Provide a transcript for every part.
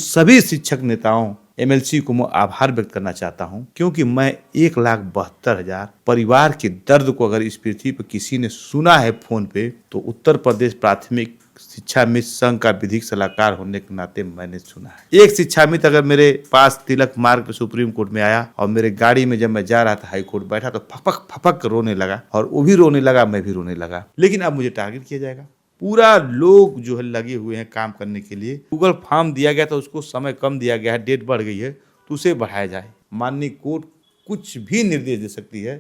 सभी शिक्षक नेताओं एमएलसी को मैं आभार व्यक्त करना चाहता हूं, क्योंकि मैं 1,72,000 परिवार के दर्द को अगर इस पृथ्वी पर किसी ने सुना है फोन पे, तो उत्तर प्रदेश प्राथमिक शिक्षा मित्र संघ का विधिक सलाहकार होने के नाते मैंने सुना है। एक शिक्षा मित्र अगर मेरे पास तिलक मार्ग सुप्रीम कोर्ट में आया और मेरे गाड़ी में जब मैं जा रहा था हाई कोर्ट बैठा, तो फपक फपक रोने लगा, और वो भी रोने लगा, मैं भी रोने लगा। लेकिन अब मुझे टारगेट किया जाएगा। पूरा लोग जो है लगे हुए हैं काम करने के लिए। गूगल फॉर्म दिया गया था, उसको समय कम दिया गया है, डेट बढ़ गई है, तो उसे बढ़ाया जाए। माननीय कोर्ट कुछ भी निर्देश दे सकती है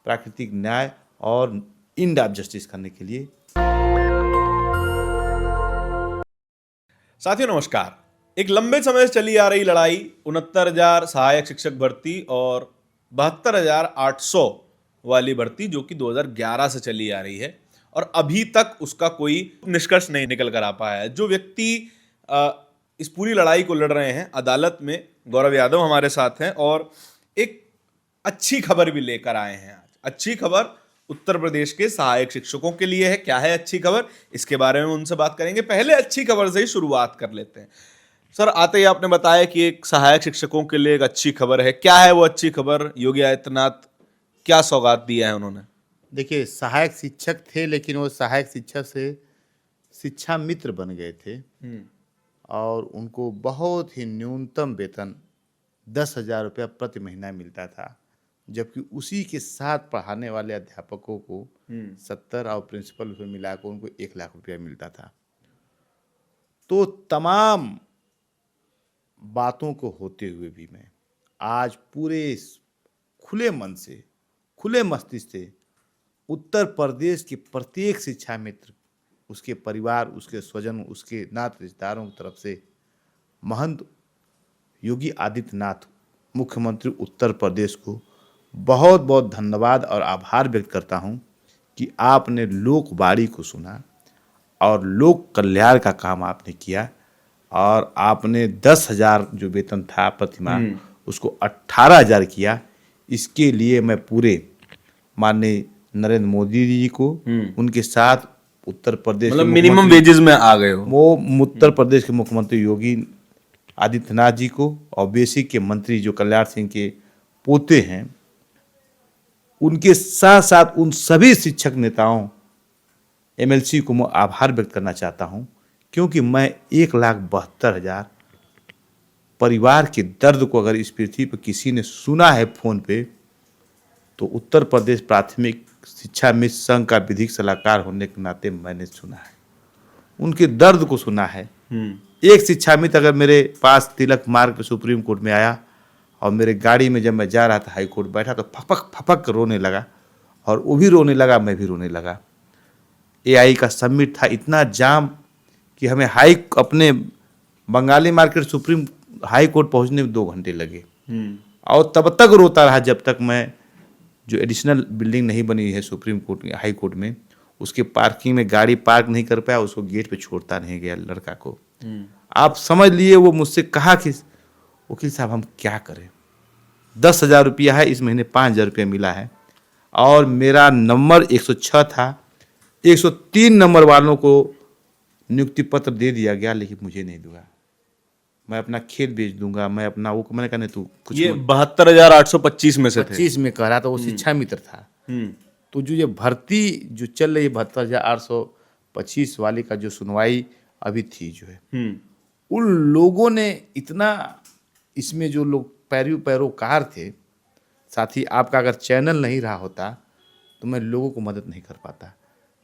प्राकृतिक न्याय और इंड ऑफ जस्टिस करने के लिए। साथियों नमस्कार। एक लंबे समय से चली आ रही लड़ाई 69,000 सहायक शिक्षक भर्ती और 72,800 वाली भर्ती जो कि 2011 से चली आ रही है, और अभी तक उसका कोई निष्कर्ष नहीं निकल कर आ पाया है। जो व्यक्ति इस पूरी लड़ाई को लड़ रहे हैं अदालत में, गौरव यादव हमारे साथ हैं और एक अच्छी खबर भी लेकर आए हैं आज। अच्छी खबर उत्तर प्रदेश के सहायक शिक्षकों के लिए है। क्या है अच्छी खबर, इसके बारे में उनसे बात करेंगे। पहले अच्छी खबर से ही शुरुआत कर लेते हैं। सर, आते ही आपने बताया कि एक सहायक शिक्षकों के लिए एक अच्छी खबर है। क्या है वो अच्छी खबर? योगी आदित्यनाथ क्या सौगात दिया है उन्होंने? देखिए, सहायक शिक्षक थे, लेकिन वो सहायक शिक्षक से शिक्षा मित्र बन गए थे और उनको बहुत ही न्यूनतम वेतन 10,000 रुपया प्रति महीना मिलता था, जबकि उसी के साथ पढ़ाने वाले अध्यापकों को 70 और प्रिंसिपल से मिलाकर उनको 1,00,000 रुपया मिलता था। तो तमाम बातों को होते हुए भी मैं आज पूरे खुले मन से, खुले मस्तिष्क से उत्तर प्रदेश के प्रत्येक शिक्षा मित्र, उसके परिवार, उसके स्वजन, उसके नाते रिश्तेदारों की तरफ से महंत योगी आदित्यनाथ मुख्यमंत्री उत्तर प्रदेश को बहुत बहुत धन्यवाद और आभार व्यक्त करता हूं कि आपने लोकवाणी को सुना और लोक कल्याण का काम आपने किया, और आपने 10,000 जो वेतन था प्रति माह उसको 18,000 किया। इसके लिए मैं पूरे माननीय नरेंद्र मोदी जी को, उनके साथ उत्तर प्रदेश मतलब मिनिमम वेजेस में आ गए हो वो उत्तर प्रदेश के मुख्यमंत्री योगी आदित्यनाथ जी को, और बेसिक के मंत्री जो कल्याण सिंह के पोते हैं, उनके साथ साथ उन सभी शिक्षक नेताओं एमएलसी को मैं आभार व्यक्त करना चाहता हूं, क्योंकि मैं 1,72,000 परिवार के दर्द को अगर इस पृथ्वी पर किसी ने सुना है फोन पे, तो उत्तर प्रदेश प्राथमिक शिक्षा मित्र संघ का विधिक सलाहकार होने के नाते मैंने सुना है, उनके दर्द को सुना है। एक शिक्षा मित्र अगर मेरे पास तिलक मार्ग सुप्रीम कोर्ट में आया और मेरे गाड़ी में जब मैं जा रहा था हाई कोर्ट बैठा, तो फपक फपक रोने लगा, और वो भी रोने लगा, मैं भी रोने लगा। एआई का सबमिट था, इतना जाम कि हमें अपने Bengali market supreme high court पहुंचने में 2 घंटे लगे, और तब तक रोता रहा जब तक मैं जो एडिशनल बिल्डिंग नहीं बनी है सुप्रीम कोर्ट हाई कोर्ट में, उसके पार्किंग में गाड़ी पार्क नहीं कर पाया, उसको गेट पे छोड़ता नहीं गया लड़का को। आप समझ लिए, वो मुझसे कहा कि वकील साहब हम क्या करें, 10,000 रुपया है, इस महीने 5,000 रुपया मिला है, और मेरा नंबर 106 था, 103 नंबर वालों को नियुक्ति पत्र दे दिया गया, लेकिन मुझे नहीं दूंगा, मैं अपना खेत बेच दूंगा, मैं अपना वो, मैंने कहा नहीं तू कुछ। ये 72,825 में से थे। 25 में कह रहा था, वो शिक्षा मित्र था। तो जो ये भर्ती जो चल रही है 72,825 वाली का जो सुनवाई अभी थी जो है, उन लोगों ने इतना, इसमें जो लोग पैरोकार थे, साथ ही आपका अगर चैनल नहीं रहा होता तो मैं लोगों को मदद नहीं कर पाता।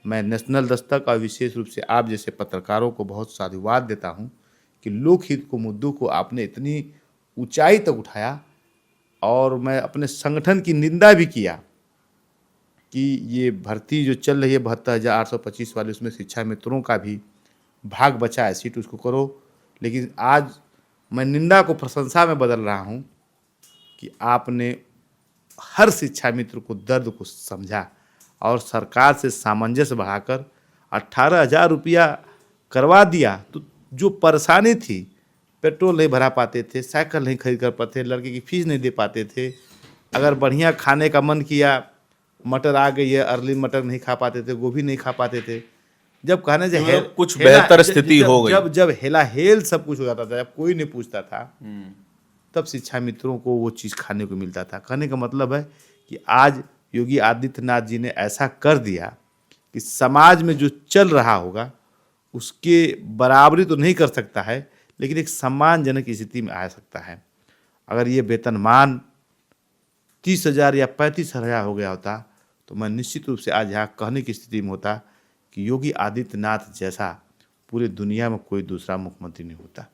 मैं नेशनल दस्तक और विशेष रूप से आप जैसे पत्रकारों को बहुत साधुवाद देता हूं कि लोकहित को, मुद्दों को आपने इतनी ऊंचाई तक उठाया, और मैं अपने संगठन की निंदा भी किया कि ये भर्ती जो चल रही है 72,825 वाली, उसमें शिक्षा मित्रों का भी भाग बचा है, सीट उसको करो। लेकिन आज मैं निंदा को प्रशंसा में बदल रहा हूँ कि आपने हर शिक्षा मित्र को दर्द को समझा और सरकार से सामंजस्य बढ़ाकर 18,000 रुपया करवा दिया। तो जो परेशानी थी, पेट्रोल नहीं भरा पाते थे, साइकिल नहीं खरीद कर पाते, लड़के की फीस नहीं दे पाते थे, अगर बढ़िया खाने का मन किया, मटर आ गई है, अर्ली मटर नहीं खा पाते थे, गोभी नहीं खा पाते थे, जब कहने से मतलब कुछ बेहतर स्थिति हो गई। जब हेला हेल सब कुछ हो जाता था, जब कोई नहीं पूछता था, तब शिक्षा मित्रों को वो चीज़ खाने को मिलता था। कहने का मतलब है कि आज योगी आदित्यनाथ जी ने ऐसा कर दिया कि समाज में जो चल रहा होगा उसके बराबरी तो नहीं कर सकता है, लेकिन एक सम्मानजनक स्थिति में आ सकता है। अगर ये वेतनमान 30,000 या 35,000 हो गया होता तो मैं निश्चित रूप से आज यहाँ कहने की स्थिति में होता कि योगी आदित्यनाथ जैसा पूरे दुनिया में कोई दूसरा मुख्यमंत्री नहीं होता।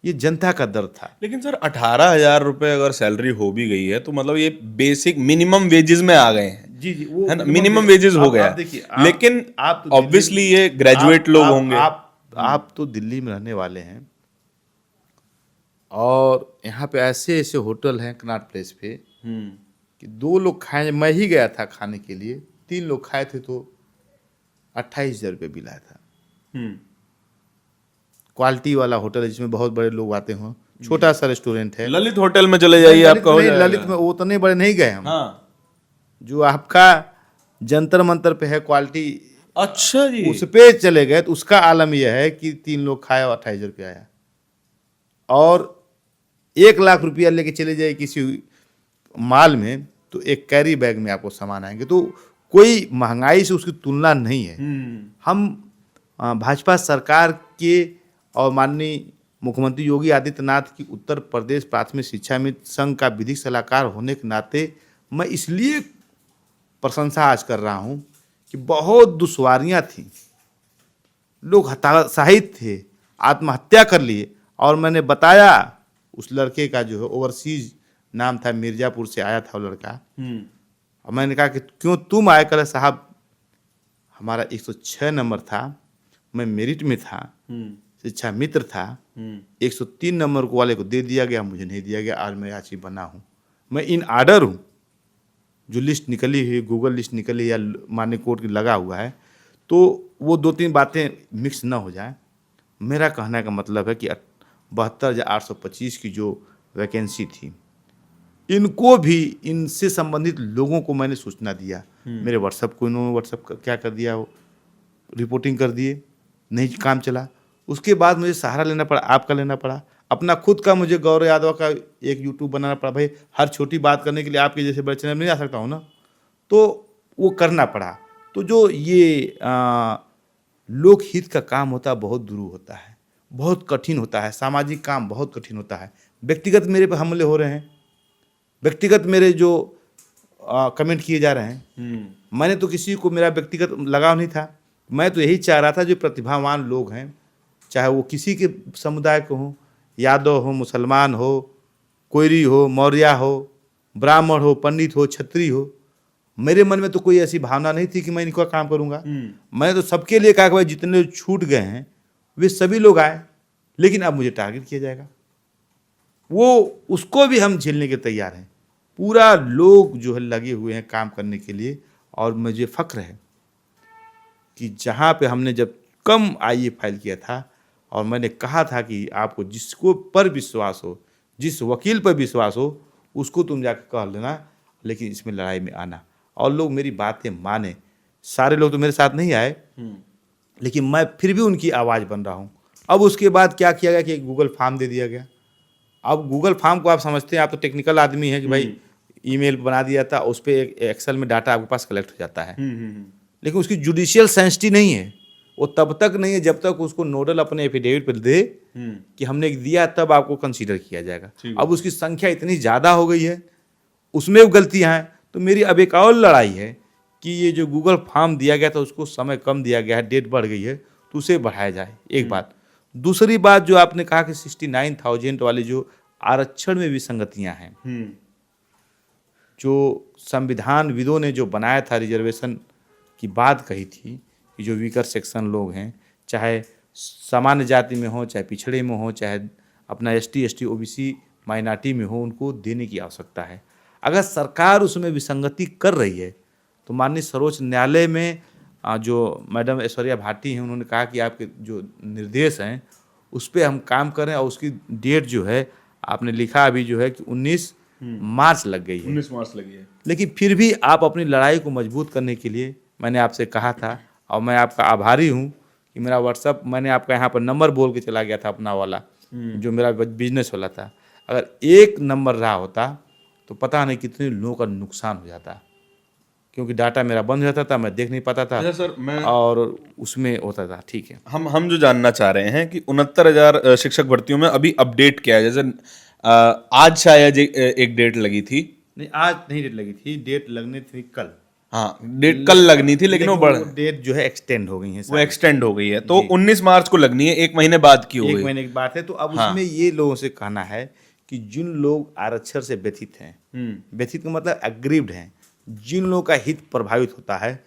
ये जनता का दर्द था। लेकिन सर 18,000 रुपए अगर सैलरी हो भी गई है तो मतलब ये बेसिक मिनिमम वेजेस में आ गए हैं। जी जी, वो है ना, मिनिमम वेजेस हो गया। लेकिन आप ऑब्वियसली ये ग्रेजुएट लोग होंगे। आप तो दिल्ली में रहने वाले हैं और यहाँ पे ऐसे ऐसे होटल हैं कनॉट प्लेस पे कि 2 लोग खाए, मैं ही गया था खाने के लिए, 3 लोग खाए थे तो 28,000 रुपये बिल आया था। क्वालिटी वाला होटल है जिसमें बहुत बड़े लोग आते हों, छोटा सा रेस्टोरेंट है। ललित होटल में चले जाइए, आपका हो जाएगा। ललित में उतने बड़े नहीं गए हम। हाँ। जो आपका जंतर मंतर पे है क्वालिटी, अच्छा जी, उस पे चले गए तो उसका आलम यह है कि 3 लोग खाए और 28,000 रुपया आया। और 1 लाख रुपया लेके चले जाए किसी माल में तो एक कैरी बैग में आपको सामान आएंगे, तो कोई महंगाई से उसकी तुलना नहीं है। हम भाजपा सरकार के और माननीय मुख्यमंत्री योगी आदित्यनाथ की उत्तर प्रदेश प्राथमिक शिक्षा मित्र संघ का विधिक सलाहकार होने के नाते मैं इसलिए प्रशंसा आज कर रहा हूँ कि बहुत दुश्वारियाँ थीं, लोग हताशाहित थे, आत्महत्या कर लिए। और मैंने बताया उस लड़के का जो है ओवरसीज नाम था, मिर्ज़ापुर से आया था वो लड़का, और मैंने कहा कि क्यों तुम आए? कहा साहब हमारा 106 नंबर था, मैं मेरिट में था, शिक्षा मित्र था, 103 नंबर को वाले को दे दिया गया, मुझे नहीं दिया गया, आज मैं याची बना हूँ। मैं इन आर्डर हूँ, जो लिस्ट निकली हुई, गूगल लिस्ट निकली या मान्य कोर्ट की लगा हुआ है, तो वो 2-3 बातें मिक्स ना हो जाए। मेरा कहने का मतलब है कि 72,825 की जो वैकेंसी थी, इनको भी, इनसे संबंधित लोगों को मैंने सूचना दिया। मेरे व्हाट्सएप को इन्होंने व्हाट्सएप क्या कर दिया, वो रिपोर्टिंग कर दिए, नहीं काम चला। उसके बाद मुझे सहारा लेना पड़ा, आपका लेना पड़ा, अपना खुद का मुझे गौरव यादव का एक यूट्यूब बनाना पड़ा। भाई हर छोटी बात करने के लिए आपके जैसे बड़े चैनल में नहीं आ सकता हूँ ना, तो वो करना पड़ा। तो जो ये लोकहित का काम होता है बहुत दुरूह होता है, बहुत कठिन होता है, सामाजिक काम बहुत कठिन होता है। व्यक्तिगत मेरे पे हमले हो रहे हैं, व्यक्तिगत मेरे जो कमेंट किए जा रहे हैं, मैंने तो किसी को मेरा व्यक्तिगत लगाव नहीं था। मैं तो यही चाह रहा था जो प्रतिभावान लोग हैं, चाहे वो किसी के समुदाय को हों, यादव हो, मुसलमान हो, कोयरी हो, मौर्य हो, ब्राह्मण हो, पंडित हो, क्षत्रिय हो, मेरे मन में तो कोई ऐसी भावना नहीं थी कि मैं इनका काम करूंगा। मैंने तो सबके लिए कहा कि भाई जितने लोग छूट गए हैं वे सभी लोग आए, लेकिन अब मुझे टारगेट किया जाएगा, वो उसको भी हम झेलने के तैयार हैं। पूरा लोग जो है लगे हुए हैं काम करने के लिए। और मुझे फ़ख्र है कि जहाँ पे हमने जब कम आईए फाइल किया था और मैंने कहा था कि आपको जिसको पर विश्वास हो, जिस वकील पर विश्वास हो, उसको तुम जाकर कह लेना, लेकिन इसमें लड़ाई में आना। और लोग मेरी बातें माने। सारे लोग तो मेरे साथ नहीं आए, लेकिन मैं फिर भी उनकी आवाज़ बन रहा हूँ। अब उसके बाद क्या किया गया कि गूगल फॉर्म दे दिया गया। अब गूगल फॉर्म को आप समझते हैं, आप तो टेक्निकल आदमी हैं कि भाई ईमेल बना दिया था, उस पर एक एक्सेल में डाटा आपके पास कलेक्ट हो जाता है, लेकिन उसकी जुडिशियल सेंसिटिव नहीं है। वो तब तक नहीं है जब तक उसको नोडल अपने एफिडेविट पर दे कि हमने दिया, तब आपको कंसीडर किया जाएगा। अब उसकी संख्या इतनी ज़्यादा हो गई है, उसमें भी गलतियाँ हैं। तो मेरी अब एक और लड़ाई है कि ये जो गूगल फॉर्म दिया गया था उसको समय कम दिया गया है, डेट बढ़ गई है, तो उसे बढ़ाया जाए, एक बात। दूसरी बात जो आपने कहा कि 69,000 वाली जो आरक्षण में विसंगतियां हैं, जो संविधानविदों ने जो बनाया था, रिजर्वेशन की बात कही थी कि जो वीकर सेक्शन लोग हैं, चाहे सामान्य जाति में हो, चाहे पिछड़े में हो, चाहे अपना ST ST OBC माइनॉरिटी में हो, उनको देने की आवश्यकता है। अगर सरकार उसमें विसंगति कर रही है तो माननीय सर्वोच्च न्यायालय में जो मैडम ऐश्वर्या भाटी हैं, उन्होंने कहा कि आपके जो निर्देश हैं उस पर हम काम करें, और उसकी डेट जो है आपने लिखा अभी जो है कि 19 मार्च लग गई है। 19 मार्च लगी है। लेकिन फिर भी आप अपनी लड़ाई को मजबूत करने के लिए, मैंने आपसे कहा था, और मैं आपका आभारी हूँ कि मेरा व्हाट्सअप, मैंने आपका यहाँ पर नंबर बोल के चला गया था अपना वाला, जो मेरा बिजनेस वाला था। अगर एक नंबर रहा होता तो पता नहीं कितने लोगों का नुकसान हो जाता, क्योंकि डाटा मेरा बंद हो जाता था, मैं देख नहीं पाता था। अच्छा सर, मैं और उसमें होता था। ठीक है, हम जो जानना चाह रहे हैं कि 69,000 शिक्षक भर्तियों में अभी अपडेट क्या है? जैसे आज शायद एक डेट लगी थी। नहीं आज नहीं डेट लगी थी, डेट लगनी थी कल। हाँ, डेट कल लगनी थी, लेकिन वो डेट जो है एक्सटेंड हो गई है, वो एक्सटेंड हो गई है। तो 19 मार्च को लगनी है, 1 महीने बाद की हो एक गई। महीने की बात है। तो अब उसमें ये लोगों से कहना है कि जिन लोग आरक्षण से व्यथित हैं, व्यथित का मतलब अग्रीव्ड हैं, जिन लोगों का हित प्रभावित होता है,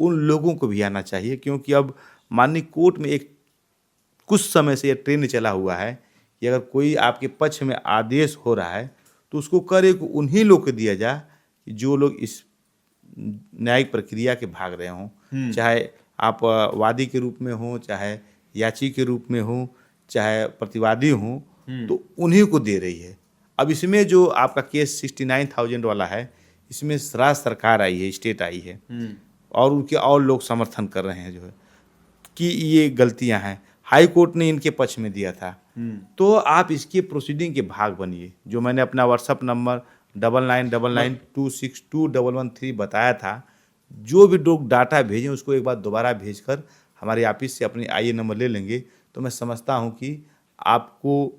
उन लोगों को भी आना चाहिए। क्योंकि अब माननीय कोर्ट में एक कुछ समय से यह ट्रेंड चला हुआ है कि अगर कोई आपके पक्ष में आदेश हो रहा है तो उसको करे को उन्हीं लोग को दिया जाए कि जो लोग इस न्यायिक प्रक्रिया के भाग रहे हों, चाहे आप वादी के रूप में हो, चाहे याची के रूप में हो, चाहे प्रतिवादी हो, तो उन्हीं को दे रही है। अब इसमें जो आपका केस 69,000 वाला है, इसमें राज्य सरकार आई है, स्टेट आई है, और उनके और लोग समर्थन कर रहे हैं जो है कि ये गलतियां हैं। हाई कोर्ट ने इनके पक्ष में दिया था। तो आप इसके प्रोसीडिंग के भाग बनिए। जो मैंने अपना व्हाट्सअप नंबर 9999262113 बताया था, जो भी लोग डाटा भेजें उसको एक बार दोबारा भेजकर हमारे ऑफिस से अपनी आईए नंबर ले लेंगे, तो मैं समझता हूं कि आपको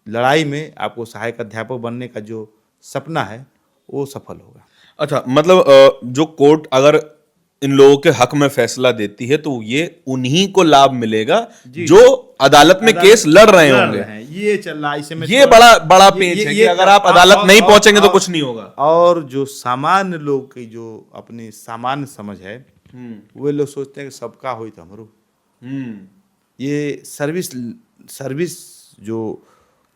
लड़ाई में, आपको सहायक अध्यापक बनने का जो सपना है वो सफल होगा। अच्छा, मतलब जो कोर्ट अगर इन लोगों के हक में फैसला देती है तो ये उन्हीं को लाभ मिलेगा जो अदालत में केस लड़ रहे होंगे। ये चल रहा है, इसमें ये बड़ा पेच है कि अगर आप अदालत नहीं पहुंचेंगे तो कुछ नहीं होगा। और जो सामान्य लोग की जो अपनी सामान्य समझ है, वे लोग सोचते हैं कि सबका हो तो हमरो। ये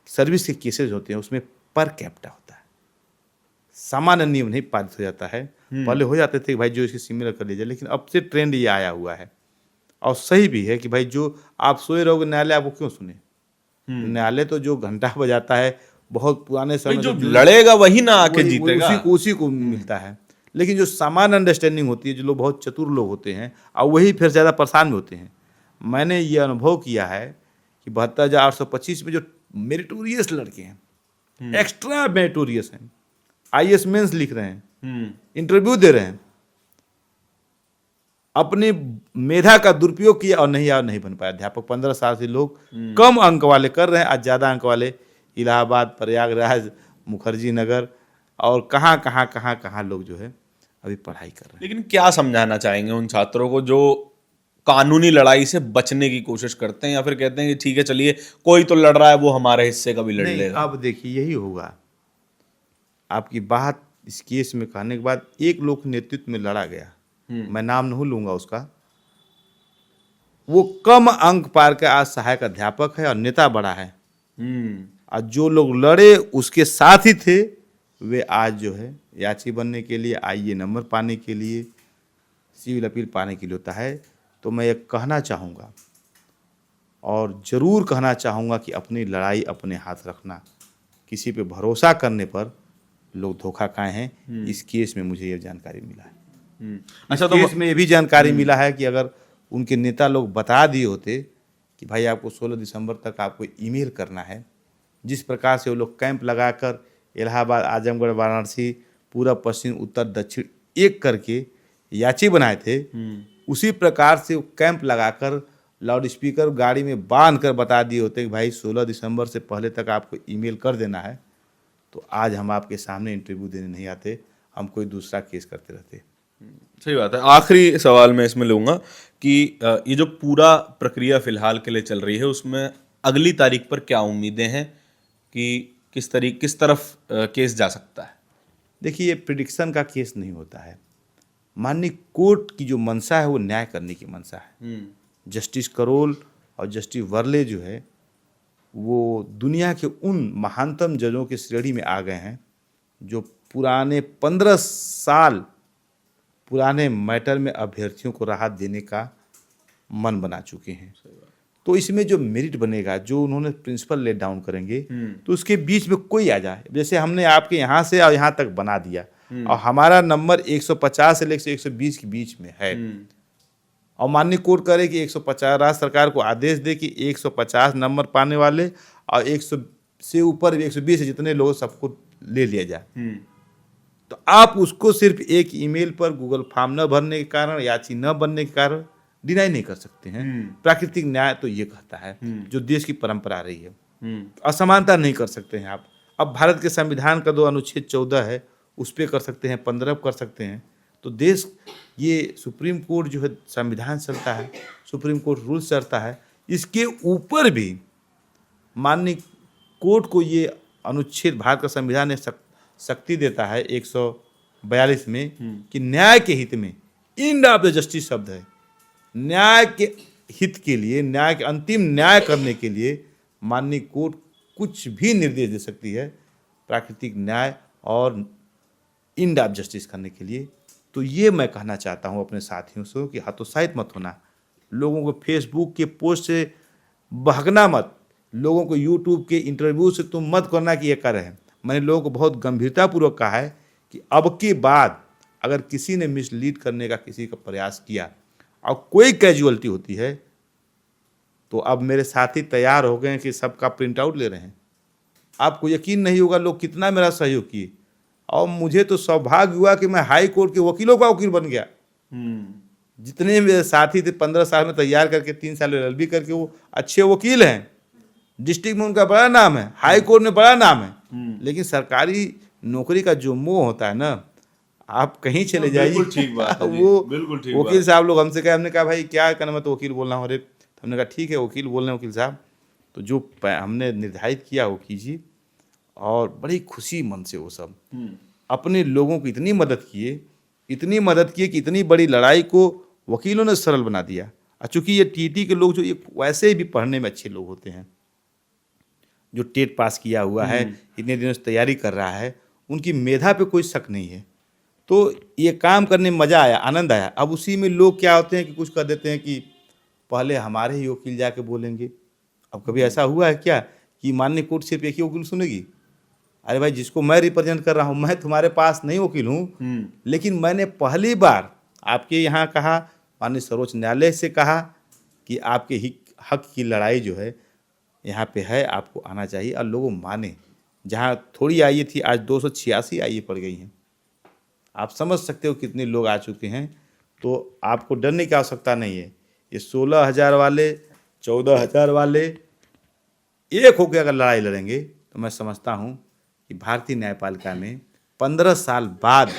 सर्विस के केसेस होते हैं, उसमें पर कैप्टा होता है, सामान्य नियम नहीं पारित हो जाता है। पहले हो जाते थे कि भाई जो इसकी सिमिलर कर लीजिए, लेकिन अब से ट्रेंड ये आया हुआ है और सही भी है कि भाई जो आप सोए रहोगे न्यायालय आपको क्यों सुने। न्यायालय तो जो घंटा बजाता है बहुत पुराने समय, जो लड़ेगा वही ना आके जीतेगा, उसी को मिलता है। लेकिन जो सामान्य अंडरस्टैंडिंग होती है, जो लोग बहुत चतुर लोग होते हैं, और वही फिर ज़्यादा परेशान भी होते हैं। मैंने ये अनुभव किया है कि 72,825 में जो मेरिटोरियस लड़के हैं, एक्स्ट्रा मेरिटोरियस हैं, IAS मेंस लिख रहे हैं, इंटरव्यू दे रहे हैं, अपनी मेधा का दुरुपयोग किया और नहीं बन पाया अध्यापक। 15 साल से लोग कम अंक वाले कर रहे हैं, आज ज़्यादा अंक वाले इलाहाबाद, प्रयागराज, मुखर्जी नगर और कहाँ लोग जो है अभी पढ़ाई कर रहे हैं। लेकिन क्या समझाना चाहेंगे उन छात्रों को जो कानूनी लड़ाई से बचने की कोशिश करते हैं, या फिर कहते हैं कि ठीक है चलिए कोई तो लड़ रहा है, वो हमारे हिस्से का भी लड़ लेगा। अब देखिए यही होगा। आपकी बात इस केस में कहने के बाद एक लोक नेतृत्व में लड़ा गया, मैं नाम नहीं लूंगा उसका, वो कम अंक पार के आज सहायक अध्यापक है और नेता बड़ा है। और जो लोग लड़े उसके साथ ही थे, वे आज जो है याची बनने के लिए, आईए नंबर पाने के लिए, सिविल अपील पाने के लिए होता है। तो मैं ये कहना चाहूँगा और ज़रूर कहना चाहूँगा कि अपनी लड़ाई अपने हाथ रखना। किसी पे भरोसा करने पर लोग धोखा खाए हैं। इस केस में मुझे ये जानकारी मिला है। अच्छा, तो केस में ये भी जानकारी मिला है कि अगर उनके नेता लोग बता दिए होते कि भाई आपको 16 दिसंबर तक आपको ईमेल करना है, जिस प्रकार से वो लोग कैंप लगाकर इलाहाबाद, आजमगढ़, वाराणसी, पूरा पश्चिम, उत्तर, दक्षिण एक करके याची बनाए थे, उसी प्रकार से वो कैंप लगाकर लाउड स्पीकर गाड़ी में बांध कर बता दिए होते कि भाई 16 दिसंबर से पहले तक आपको ईमेल कर देना है, तो आज हम आपके सामने इंटरव्यू देने नहीं आते, हम कोई दूसरा केस करते रहते। सही बात है। आखिरी सवाल मैं इसमें लूँगा कि ये जो पूरा प्रक्रिया फिलहाल के लिए चल रही है, उसमें अगली तारीख पर क्या उम्मीदें हैं कि किस तरफ केस जा सकता है? देखिए, ये प्रिडिक्शन का केस नहीं होता है। माननीय कोर्ट की जो मंशा है वो न्याय करने की मंशा है। जस्टिस करोल और जस्टिस वर्ले जो है वो दुनिया के उन महानतम जजों की श्रेणी में आ गए हैं जो पुराने 15 साल पुराने मैटर में अभ्यर्थियों को राहत देने का मन बना चुके हैं। तो इसमें जो मेरिट बनेगा, जो उन्होंने प्रिंसिपल लेट डाउन करेंगे, तो उसके बीच में कोई आ जाए, जैसे हमने आपके यहाँ से और यहाँ तक बना दिया और हमारा नंबर 150 से लेकर 120 के बीच में है, और माननीय कोर्ट करे कि 150 राज्य सरकार को आदेश दे कि 150 नंबर पाने वाले और 100 से ऊपर 120 जितने लोग सबको ले लिया जाए। तो आप उसको सिर्फ एक ईमेल पर गूगल फॉर्म न भरने के कारण, याची न बनने के कारण डिनाई नहीं कर सकते हैं। प्राकृतिक न्याय तो ये कहता है, जो देश की परंपरा रही है। असमानता नहीं कर सकते हैं आप। अब भारत के संविधान का 2 अनुच्छेद 14 है, उस पर कर सकते हैं, 15 कर सकते हैं। तो देश, ये सुप्रीम कोर्ट जो है संविधान चलता है, सुप्रीम कोर्ट रूल्स चलता है, इसके ऊपर भी माननीय कोर्ट को ये अनुच्छेद भारत का संविधान ने शक्ति देता है 142 में कि न्याय के हित में, एंड ऑफ द जस्टिस शब्द है, न्याय के हित के लिए, न्याय के अंतिम न्याय करने के लिए माननीय कोर्ट कुछ भी निर्देश दे सकती है प्राकृतिक न्याय और एंड ऑफ जस्टिस करने के लिए। तो ये मैं कहना चाहता हूँ अपने साथियों से कि हतोत्साहित मत होना, लोगों को फेसबुक के पोस्ट से बहकना मत, लोगों को यूट्यूब के इंटरव्यू से तुम मत करना कि ये कर रहे हैं। मैंने लोगों को बहुत गंभीरतापूर्वक कहा है कि अब के बाद अगर किसी ने मिसलीड करने का किसी का प्रयास किया और कोई कैजुअलिटी होती है, तो अब मेरे साथी तैयार हो गए हैं कि सबका प्रिंट आउट ले रहे हैं। आपको यकीन नहीं होगा लोग कितना मेरा सहयोग किए, और मुझे तो सौभाग्य हुआ कि मैं हाई कोर्ट के वकीलों का वकील बन गया। जितने मेरे साथी थे 15 साल में तैयार करके, 3 साल में LLB करके, वो अच्छे वकील हैं, डिस्ट्रिक्ट में उनका बड़ा नाम है, हाई कोर्ट में बड़ा नाम है। लेकिन सरकारी नौकरी का जो मोह होता है ना, आप कहीं चले जाइए, ठीक बात है जी, वो बिल्कुल ठीक वकील साहब लोग हमसे कहे, हमने कहा भाई क्या करना, मैं तो वकील बोल रहा हूँ। अरे तो हमने कहा ठीक है वकील बोल रहे हैं वकील साहब, तो जो हमने निर्धारित किया वो कीजिए। और बड़ी खुशी मन से वो सब अपने लोगों की इतनी मदद किए, इतनी मदद किए कि इतनी बड़ी लड़ाई को वकीलों ने सरल बना दिया। और चूँकि ये TT के लोग जो ये वैसे भी पढ़ने में अच्छे लोग होते हैं, जो टेट पास किया हुआ है, इतने दिनों से तैयारी कर रहा है, उनकी मेधा पे कोई शक नहीं है। तो ये काम करने में मज़ा आया, आनंद आया। अब उसी में लोग क्या होते हैं कि कुछ कर देते हैं कि पहले हमारे ही वकील जाके बोलेंगे। अब कभी ऐसा हुआ है क्या कि माननीय कोर्ट सिर्फ एक ही वकील सुनेगी? अरे भाई, जिसको मैं रिप्रेजेंट कर रहा हूँ, मैं तुम्हारे पास नहीं वकील हूँ, लेकिन मैंने पहली बार आपके यहाँ कहा, माननीय सर्वोच्च न्यायालय से कहा कि आपके हक की लड़ाई जो है यहाँ पे है, आपको आना चाहिए। और लोगों माने, जहाँ थोड़ी आइए थी आज 286 आइए पड़ गई हैं। आप समझ सकते हो कितने लोग आ चुके हैं। तो आपको डरने की आवश्यकता नहीं है। ये 16,000 वाले, 14,000 वाले एक होकर अगर लड़ाई लड़ेंगे, तो मैं समझता हूँ कि भारतीय न्यायपालिका में 15 साल बाद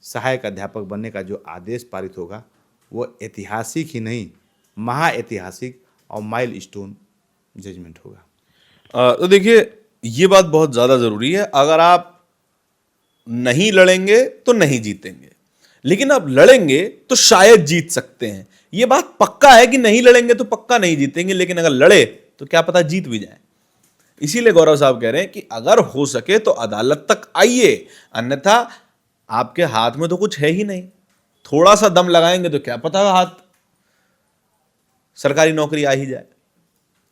सहायक अध्यापक बनने का जो आदेश पारित होगा, वो ऐतिहासिक ही नहीं, महाऐतिहासिक और माइलस्टोन जजमेंट होगा। तो देखिए, ये बात बहुत ज़्यादा ज़रूरी है। अगर आप नहीं लड़ेंगे तो नहीं जीतेंगे, लेकिन आप लड़ेंगे तो शायद जीत सकते हैं। ये बात पक्का है कि नहीं लड़ेंगे तो पक्का नहीं जीतेंगे, लेकिन अगर लड़े तो क्या पता जीत भी जाए। इसीलिए गौरव साहब कह रहे हैं कि अगर हो सके तो अदालत तक आइए, अन्यथा आपके हाथ में तो कुछ है ही नहीं। थोड़ा सा दम लगाएंगे तो क्या पता हाथ सरकारी नौकरी आ ही जाए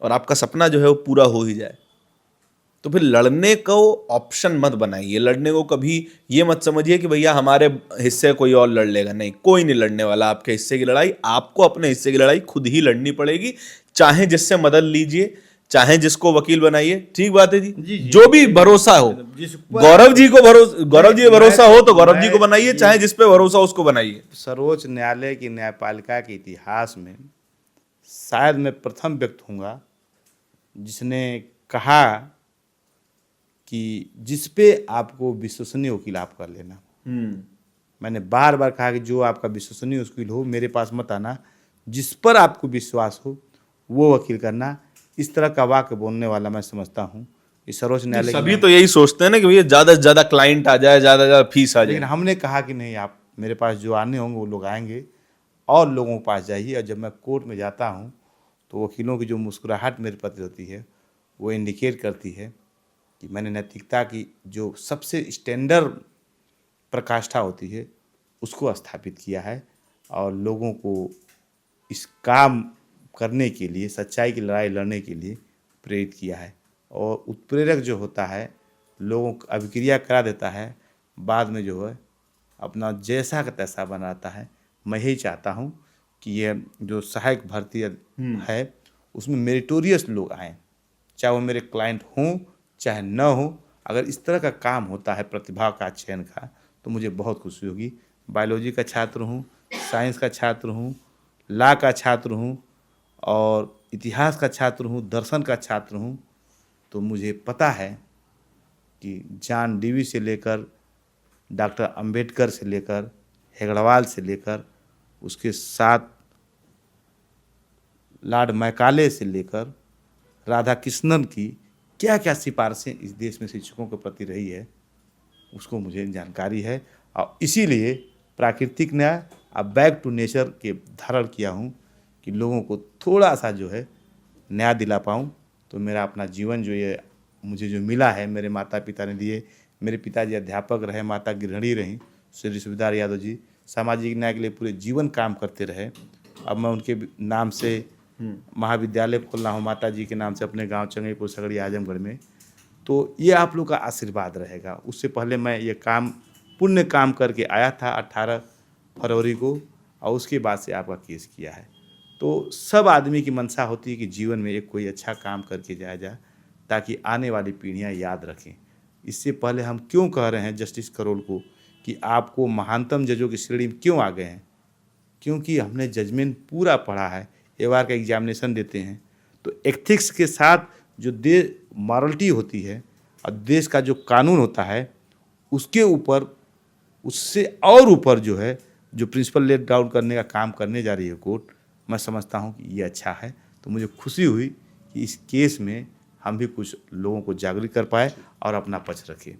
और आपका सपना जो है वो पूरा हो ही जाए। तो फिर लड़ने को ऑप्शन मत बनाइए। लड़ने को कभी ये मत समझिए कि भैया हमारे हिस्से कोई और लड़ लेगा। नहीं, कोई नहीं लड़ने वाला आपके हिस्से की लड़ाई। आपको अपने हिस्से की लड़ाई खुद ही लड़नी पड़ेगी, चाहे जिससे मदद लीजिए, चाहे जिसको वकील बनाइए। ठीक बात है जी, जो भी भरोसा हो, गौरव जी भरोसा हो तो गौरव जी को बनाइए, चाहे जिस पे भरोसा हो उसको बनाइए। सर्वोच्च न्यायालय की न्यायपालिका के इतिहास में शायद मैं प्रथम व्यक्ति हूँगा जिसने कहा कि जिस पे आपको विश्वसनीय वकील आप कर लेना। मैंने बार बार कहा कि जो आपका विश्वसनीय वकील हो मेरे पास मत आना, जिस पर आपको विश्वास हो वो वकील करना। इस तरह का वाक्य बोलने वाला मैं समझता हूँ कि सर्वोच्च न्यायालय सभी तो यही सोचते हैं ना कि भैया ज़्यादा से ज़्यादा क्लाइंट आ जाए, ज़्यादा से ज़्यादा फीस आ जाए। लेकिन हमने कहा कि नहीं, आप मेरे पास जो आने होंगे वो लोग आएंगे और लोगों के पास जाइए। और जब मैं कोर्ट में जाता हूँ तो वकीलों की जो मुस्कुराहट मेरे प्रति होती है वो इंडिकेट करती है कि मैंने नैतिकता की जो सबसे स्टैंडर्ड प्रकाष्ठा होती है उसको स्थापित किया है और लोगों को इस काम करने के लिए, सच्चाई की लड़ाई लड़ने के लिए प्रेरित किया है। और उत्प्रेरक जो होता है लोगों को अभिक्रिया करा देता है, बाद में जो है अपना जैसा का तैसा बनाता है। मैं यही चाहता हूँ कि ये जो सहायक भर्ती है उसमें मेरिटोरियस लोग आएँ, चाहे वो मेरे क्लाइंट हों चाहे न हो। अगर इस तरह का काम होता है प्रतिभा का चयन का, तो मुझे बहुत खुशी होगी। बायोलॉजी का छात्र हूँ, साइंस का छात्र हूँ, लॉ का छात्र हूँ और इतिहास का छात्र हूँ, दर्शन का छात्र हूँ, तो मुझे पता है कि जॉन डीवी से लेकर डॉक्टर अंबेडकर से लेकर हेगड़वाल से लेकर उसके साथ लॉर्ड मैकाले से लेकर राधा कृष्णन की क्या क्या सिफारिशें इस देश में शिक्षकों के प्रति रही है, उसको मुझे जानकारी है। और इसीलिए प्राकृतिक न्याय और बैक टू नेचर के धारण किया हूँ कि लोगों को थोड़ा सा जो है न्याय दिला पाऊँ। तो मेरा अपना जीवन जो ये मुझे जो मिला है, मेरे माता पिता ने दिए। मेरे पिताजी अध्यापक रहे, माता गृहिणी रहीं, श्री सुबेदार यादव जी सामाजिक न्याय के लिए पूरे जीवन काम करते रहे। अब मैं उनके नाम से महाविद्यालय खोल रहा हूँ, माता जी के नाम से अपने गांव चंगईपुर सगड़ी आजमगढ़ में। तो ये आप लोग का आशीर्वाद रहेगा। उससे पहले मैं ये काम पुण्य काम करके आया था 18 फरवरी को, और उसके बाद से आपका केस किया है। तो सब आदमी की मंशा होती है कि जीवन में एक कोई अच्छा काम करके जाया जाए, ताकि आने वाली पीढ़ियाँ याद रखें। इससे पहले हम क्यों कह रहे हैं जस्टिस करोल को कि आपको महानतम जजों की श्रेणी में क्यों आ गए हैं? क्योंकि हमने जजमेंट पूरा पढ़ा है, एवार का एग्जामिनेशन देते हैं। तो एथिक्स के साथ जो मॉरलिटी होती है और देश का जो कानून होता है, उसके ऊपर, उससे और ऊपर जो है, जो प्रिंसिपल लेट डाउन करने का काम करने जा रही है कोर्ट, मैं समझता हूँ कि ये अच्छा है। तो मुझे खुशी हुई कि इस केस में हम भी कुछ लोगों को जागरूक कर पाए और अपना पक्ष रखें।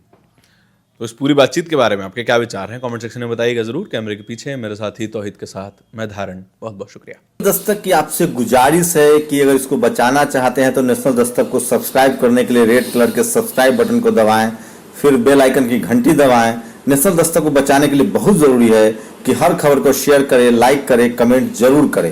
तो इस पूरी बातचीत के बारे में आपके क्या विचार हैं, कमेंट सेक्शन में बताइएगा जरूर। कैमरे के पीछे मेरे साथी तौहीद के साथ मैं धारण, बहुत बहुत शुक्रिया। दस्तक की आपसे गुजारिश है कि अगर इसको बचाना चाहते हैं तो नेशनल दस्तक को सब्सक्राइब करने के लिए रेड कलर के सब्सक्राइब बटन को दबाएं, फिर बेल आइकन की घंटी दबाएं। नेशनल दस्तक को बचाने के लिए बहुत जरूरी है कि हर खबर को शेयर करें, लाइक करें, कमेंट जरूर करें।